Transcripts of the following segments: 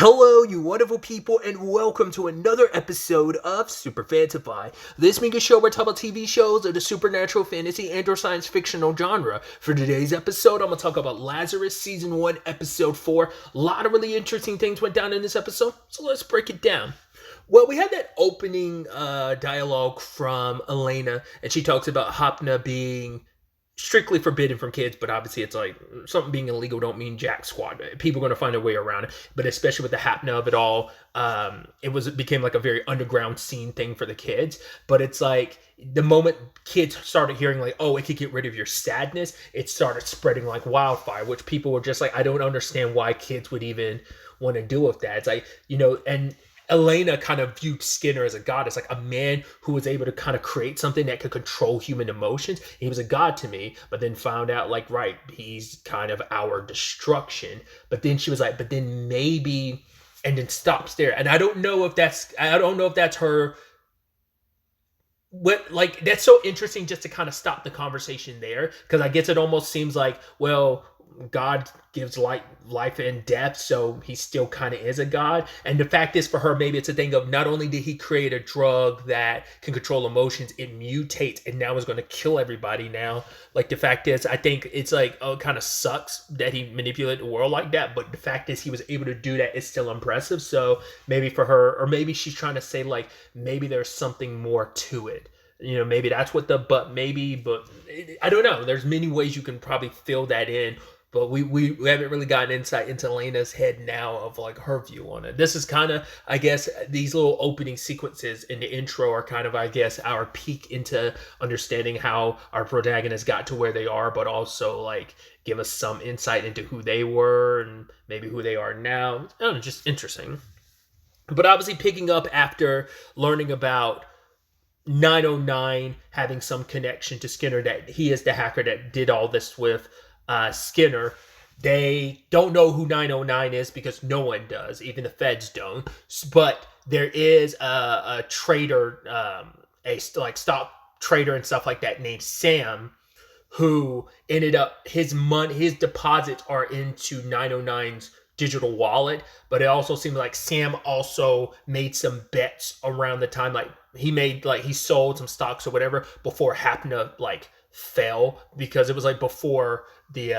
Hello, you wonderful people, and welcome to another episode of SuperFantaFi. This mega show where we talk about TV shows of the supernatural, fantasy, and/or science fictional genre. For today's episode, I'm going to talk about Lazarus Season 1, Episode 4. A lot of really interesting things went down in this episode, so let's break it down. Well, we had that opening dialogue from Elena, and she talks about Hopna being strictly forbidden from kids, but obviously it's like something being illegal don't mean jack squat. People are going to find a way around it, but especially with the happening of it all, it became like a very underground scene thing for the kids. But it's like the moment kids started hearing like, oh, it could get rid of your sadness, it started spreading like wildfire, which people were just like, I don't understand why kids would even want to deal with that. It's like, and Elena kind of viewed Skinner as a god, as like a man who was able to kind of create something that could control human emotions. He was a god to me, but then found out like, right, he's kind of our destruction. But then she was like, but then maybe, and then stops there. And I don't know if that's her. What, like, that's so interesting just to kind of stop the conversation there, because I guess it almost seems like, well, God gives life and death, so he still kind of is a god. And the fact is, for her, maybe it's a thing of not only did he create a drug that can control emotions, it mutates and now is going to kill everybody now. Like, the fact is, I think it's like, oh, it kind of sucks that he manipulated the world like that, but the fact is he was able to do that is still impressive. So maybe for her, or maybe she's trying to say like, maybe there's something more to it. Maybe that's what but I don't know. There's many ways you can probably fill that in. But we haven't really gotten insight into Elena's head now of like her view on it. This is kind of, I guess, these little opening sequences in the intro are kind of, I guess, our peek into understanding how our protagonists got to where they are, but also like give us some insight into who they were and maybe who they are now. I don't know, just interesting. But obviously picking up after learning about 909 having some connection to Skinner, that he is the hacker that did all this with Skinner. They don't know who 909 is because no one does, even the feds don't. But there is a trader, a stock trader and stuff like that named Sam, who ended up his deposits are into 909's digital wallet. But it also seems like Sam also made some bets around the time, like he sold some stocks or whatever before Hapna fell, because it was like before the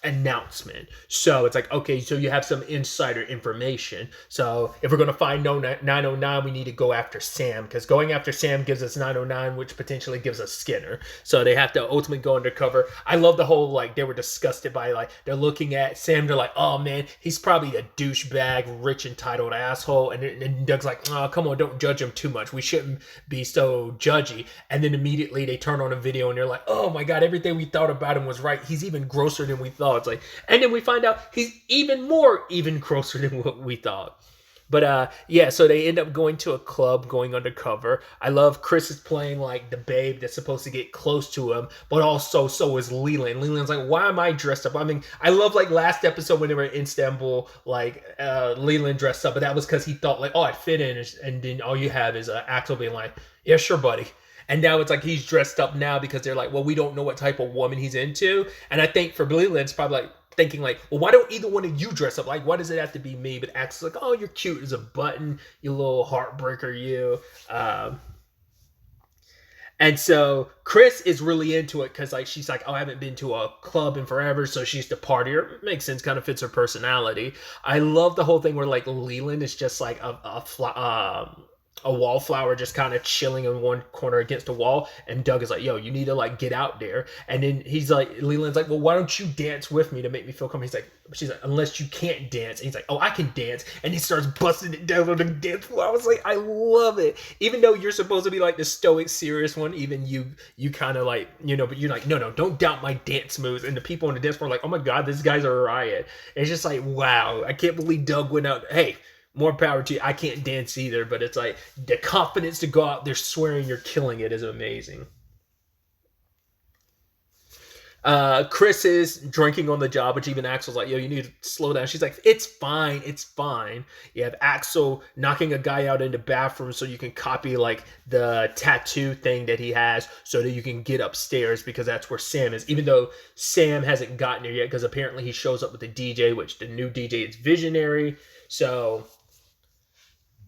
announcement. So it's like, okay, so you have some insider information. So if we're going to find 909, we need to go after Sam, because going after Sam gives us 909, which potentially gives us Skinner. So they have to ultimately go undercover. I love the whole, they were disgusted by, they're looking at Sam, they're like, oh man, he's probably a douchebag, rich, entitled asshole. And Doug's like, oh, come on, don't judge him too much. We shouldn't be so judgy. And then immediately they turn on a video and they're like, oh my God, everything we thought about him was right. He's even grosser than we thought. It's like, and then we find out he's even grosser than what we thought. But so they end up going to a club, going undercover. I love Chris is playing like the babe that's supposed to get close to him, but also so is Leland. Leland's like, why am I dressed up? I mean, I love last episode when they were in Istanbul, Leland dressed up, but that was because he thought oh, I'd fit in, and then all you have is Axel being like, yeah, sure, buddy. And now it's like he's dressed up now because they're like, well, we don't know what type of woman he's into. And I think for Leland, it's probably thinking well, why don't either one of you dress up? Why does it have to be me? But Axel's like, oh, you're cute as a button, you little heartbreaker, you. And so Chris is really into it because she's like, oh, I haven't been to a club in forever, so she's the partier. Makes sense, kind of fits her personality. I love the whole thing where Leland is just like a wallflower just kind of chilling in one corner against a wall, and Doug is like, yo, you need to get out there. And then he's like, Leland's like, well, why don't you dance with me to make me feel comfortable? She's like, unless you can't dance. And he's like, oh, I can dance. And he starts busting it down on the dance floor. I was like, I love it. Even though you're supposed to be the stoic, serious one, even you kind of but you're like, no, don't doubt my dance moves. And the people on the dance floor are like, oh my God, this guy's a riot. And it's just like, wow, I can't believe Doug went out. Hey, more power to you. I can't dance either, but it's like the confidence to go out there swearing you're killing it is amazing. Chris is drinking on the job, which even Axel's like, yo, you need to slow down. She's like, it's fine. You have Axel knocking a guy out in the bathroom so you can copy the tattoo thing that he has so that you can get upstairs, because that's where Sam is, even though Sam hasn't gotten there yet, because apparently he shows up with the DJ, which the new DJ is Visionary. So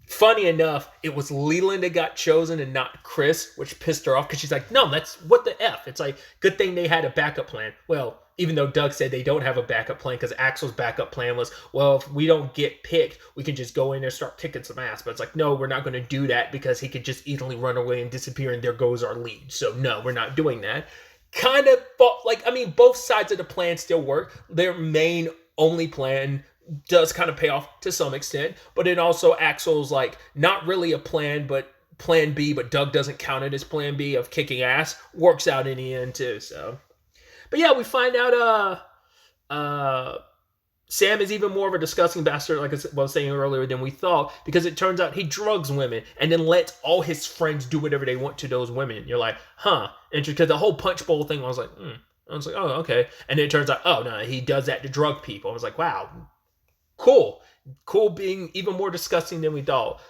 funny enough, it was Leland that got chosen and not Chris, which pissed her off because she's like, no, that's what the F. It's like, good thing they had a backup plan. Well, even though Doug said they don't have a backup plan because Axel's backup plan was, well, if we don't get picked, we can just go in there and start kicking some ass. But it's like, no, we're not going to do that because he could just easily run away and disappear and there goes our lead. So no, we're not doing that. Kind of, both sides of the plan still work. Their main only plan does kind of pay off to some extent, but then also Axel's like not really a plan, but plan B, but Doug doesn't count it as plan B of kicking ass, works out in the end too. So, but yeah, we find out Sam is even more of a disgusting bastard, like I was saying earlier, than we thought, because it turns out he drugs women and then lets all his friends do whatever they want to those women. You're like, huh? Because the whole punch bowl thing, I was like, oh, okay. And then it turns out, oh no, he does that to drug people. I was like, wow. Cool being even more disgusting than we thought.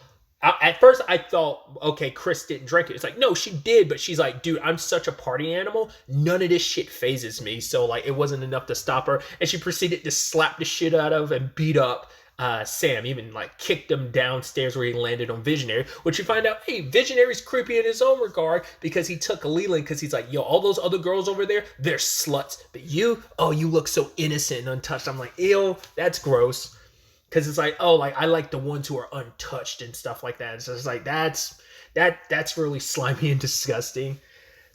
At first I thought, okay, Chris didn't drink it. It's like, no, she did, but she's like, dude, I'm such a party animal, none of this shit phases me. So like, it wasn't enough to stop her, and she proceeded to slap the shit out of and beat up Sam, even like kicked him downstairs where he landed on Visionary, which you find out, hey, Visionary's creepy in his own regard because he took Leland because he's like, yo, all those other girls over there, they're sluts, but you look so innocent and untouched. I'm like, ew, that's gross. Because it's like, oh, like I like the ones who are untouched and stuff like that. So it's like that's really slimy and disgusting.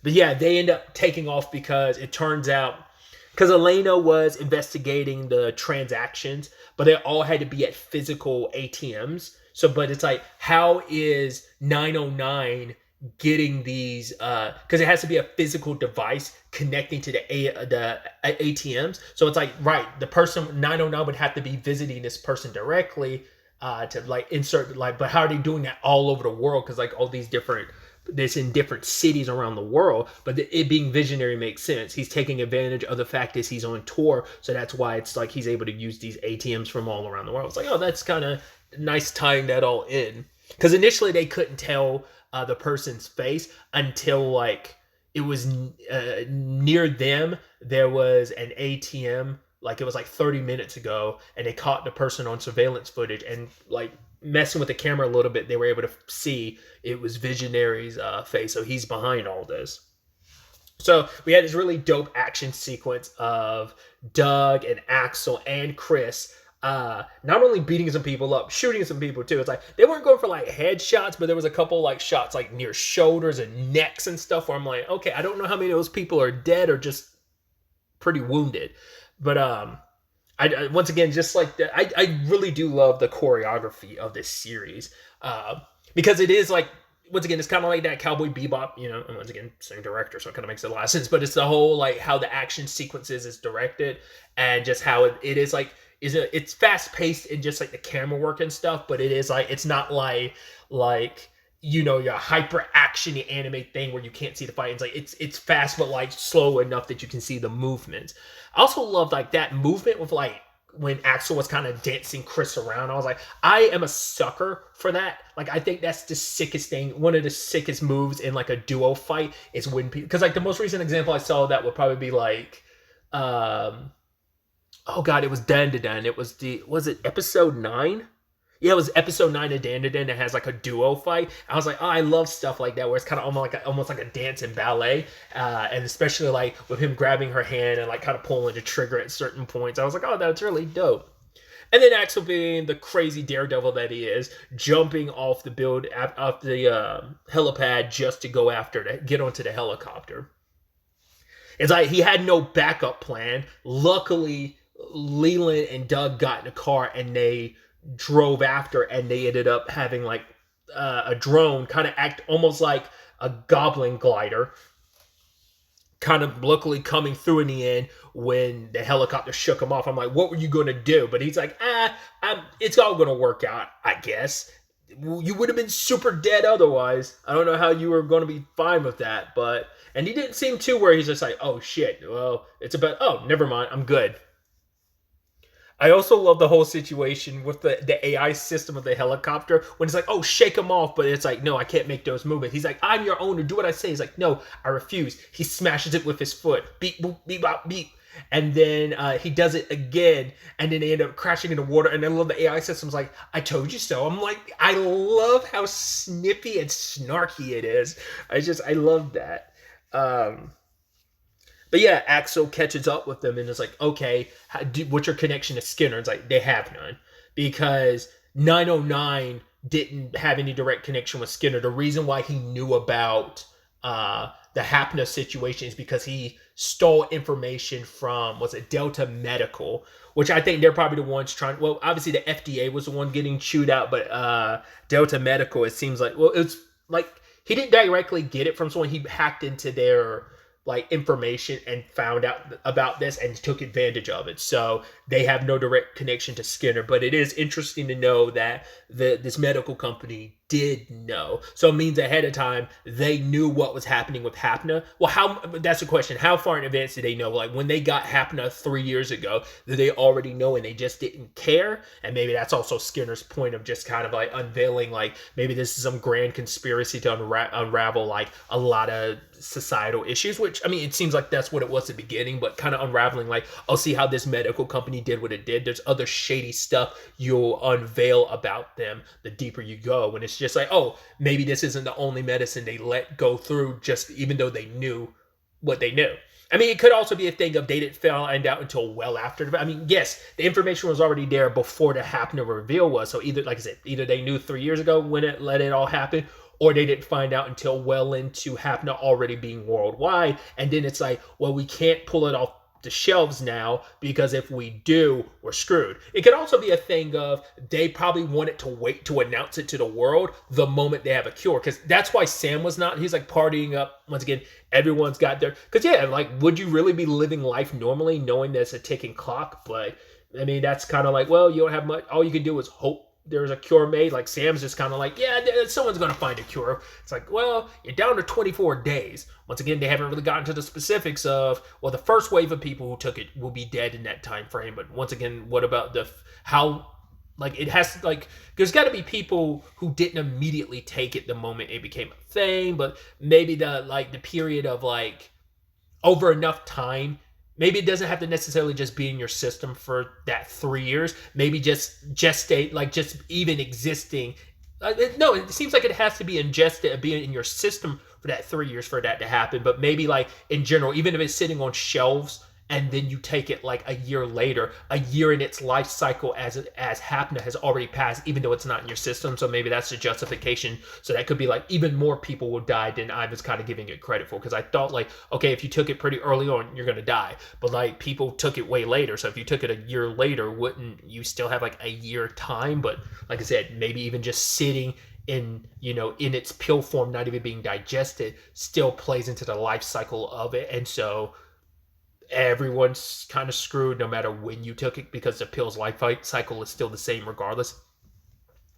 But yeah, they end up taking off because it turns out, because Elena was investigating the transactions, but they all had to be at physical ATMs. So, but it's like, how is 909 getting these? Because it has to be a physical device connecting to the ATMs. So it's like, right, the person 909 would have to be visiting this person directly to like insert, like, but how are they doing that all over the world? Because like all these different, this in different cities around the world, but it being Visionary makes sense. He's taking advantage of the fact is he's on tour, so that's why it's like he's able to use these ATMs from all around the world. It's like, oh, that's kind of nice tying that all in. Because initially they couldn't tell the person's face until like it was near them. There was an ATM, like it was like 30 minutes ago, and they caught the person on surveillance footage, and like messing with the camera a little bit, they were able to see it was Visionary's face. So he's behind all this. So we had this really dope action sequence of Doug and Axel and Chris not only beating some people up, shooting some people too. It's like they weren't going for like headshots, but there was a couple like shots like near shoulders and necks and stuff where I'm like, okay, I don't know how many of those people are dead or just pretty wounded. But I once again, just like that, I really do love the choreography of this series because it is like, once again, it's kind of like that Cowboy Bebop, you know, and once again, same director, so it kind of makes a lot of sense, but it's the whole like how the action sequences is directed and just how it is like, it's fast paced and just like the camera work and stuff, but it is like, it's not like you know, your hyper action anime thing where you can't see the fight. It's like it's fast but like slow enough that you can see the movement. I also love like that movement with like when Axel was kind of dancing Chris around. I was like, I am a sucker for that. Like, I think that's the sickest thing. One of the sickest moves in like a duo fight is when people, because like the most recent example I saw of that would probably be like oh god, it was Dan. It was it episode 9? Yeah, it was episode 9 of Dan that has like a duo fight. I was like, oh, I love stuff like that where it's kind of almost like a dance and ballet, and especially like with him grabbing her hand and like kind of pulling the trigger at certain points. I was like, oh, that's really dope. And then Axel, being the crazy daredevil that he is, jumping off the helipad just to go get onto the helicopter. It's like he had no backup plan. Luckily, Leland and Doug got in the car and they drove after, and they ended up having like a drone kind of act almost like a goblin glider, kind of luckily coming through in the end when the helicopter shook him off. I'm like, what were you going to do? But he's like, it's all going to work out, I guess. You would have been super dead otherwise. I don't know how you were going to be fine with that, but, and he didn't seem too where he's just like, oh shit, well, it's about, oh, never mind, I'm good. I also love the whole situation with the AI system of the helicopter when it's like, oh, shake him off, but it's like, no, I can't make those movements. He's like, I'm your owner, do what I say. He's like, no, I refuse. He smashes it with his foot. Beep, boop, beep, bop, beep. And then he does it again, and then they end up crashing into water. And then the AI system's like, "I told you so." I'm like, I love how snippy and snarky it is. I love that. But yeah, Axel catches up with them and is like, "Okay, what's your connection to Skinner?" It's like, they have none, because 909 didn't have any direct connection with Skinner. The reason why he knew about the Hapna situation is because he stole information from, was it Delta Medical, which I think they're probably the ones trying. Well, obviously the FDA was the one getting chewed out, but Delta Medical, it seems like, well, it's like he didn't directly get it from someone. He hacked into their information and found out about this and took advantage of it. So they have no direct connection to Skinner, but it is interesting to know that this medical company did know. So it means ahead of time they knew what was happening with Hapna. Well, that's the question. How far in advance did they know? Like when they got Hapna 3 years ago, did they already know and they just didn't care? And maybe that's also Skinner's point of just kind of unveiling, maybe this is some grand conspiracy to unravel a lot of societal issues, which, I mean, it seems like that's what it was at the beginning, but kind of unraveling I'll see how this medical company did what it did. There's other shady stuff you'll unveil about them the deeper you go, when it's just oh, maybe this isn't the only medicine they let go through, just even though they knew what they knew. I mean, it could also be a thing of they didn't find out until well after. I mean, yes, the information was already there before the Hapna reveal was. So either, like I said, either they knew 3 years ago when it let it all happen, or they didn't find out until well into Hapna already being worldwide. And then it's well, we can't pull it off the shelves now, because if we do, we're screwed. It could also be a thing of they probably wanted to wait to announce it to the world the moment they have a cure, because that's why Sam was not. He's partying up once again. Everyone's got their, because yeah, would you really be living life normally knowing there's a ticking clock? But I mean, that's kind of well, you don't have much. All you can do is hope there's a cure made. Sam's just kind of yeah, someone's going to find a cure. It's well, you're down to 24 days. Once again, they haven't really gotten to the specifics of, well, the first wave of people who took it will be dead in that time frame. But once again, what about how, it has to, there's got to be people who didn't immediately take it the moment it became a thing, but maybe the period of over enough time. Maybe it doesn't have to necessarily just be in your system for that 3 years. Maybe just gestate, just even existing. No, it seems like it has to be ingested, being in your system for that 3 years for that to happen. But maybe in general, even if it's sitting on shelves and then you take it a year later, a year in its life cycle as Hapna has already passed, even though it's not in your system. So maybe that's the justification. So that could be even more people will die than I was kind of giving it credit for, because I thought okay, if you took it pretty early on, you're gonna die. But people took it way later. So if you took it a year later, wouldn't you still have a year time? But like I said, maybe even just sitting in in its pill form, not even being digested, still plays into the life cycle of it. And so everyone's kind of screwed no matter when you took it, because the pill's life cycle is still the same regardless.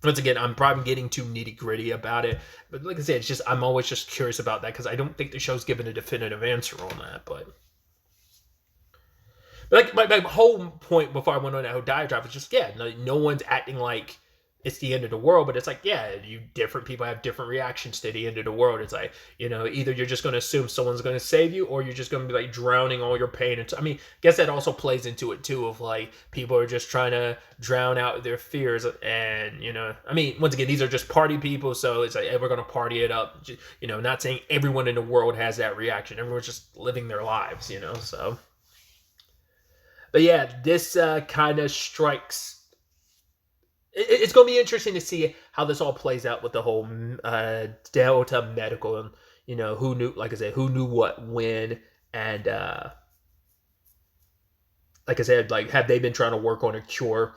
Once again, I'm probably getting too nitty gritty about it, but like I said, it's just, I'm always just curious about that, because I don't think the show's given a definitive answer on that. But my whole point before I went on that whole diatribe was just, yeah, no one's acting like it's the end of the world, but it's yeah, different people have different reactions to the end of the world. It's either you're just going to assume someone's going to save you, or you're just going to be drowning all your pain. And I mean, I guess that also plays into it too, of people are just trying to drown out their fears. And I mean, once again, these are just party people, so it's hey, we're going to party it up. Not saying everyone in the world has that reaction. Everyone's just living their lives, so. But yeah, this kind of strikes. It's going to be interesting to see how this all plays out with the whole Delta Medical, and who knew, like I said, who knew what when, and like I said, have they been trying to work on a cure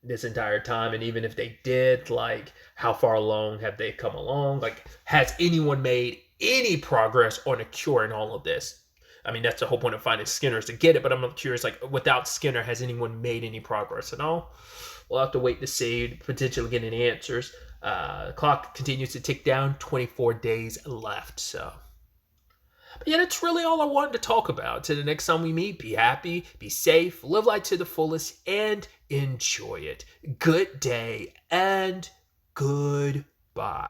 this entire time? And even if they did, how far along have they come along? Has anyone made any progress on a cure in all of this? I mean, that's the whole point of finding Skinner, is to get it, but I'm curious, without Skinner, has anyone made any progress at all? We'll have to wait to see, potentially get any answers. Clock continues to tick down, 24 days left. So, but yeah, that's really all I wanted to talk about. Till the next time we meet, be happy, be safe, live life to the fullest, and enjoy it. Good day and goodbye.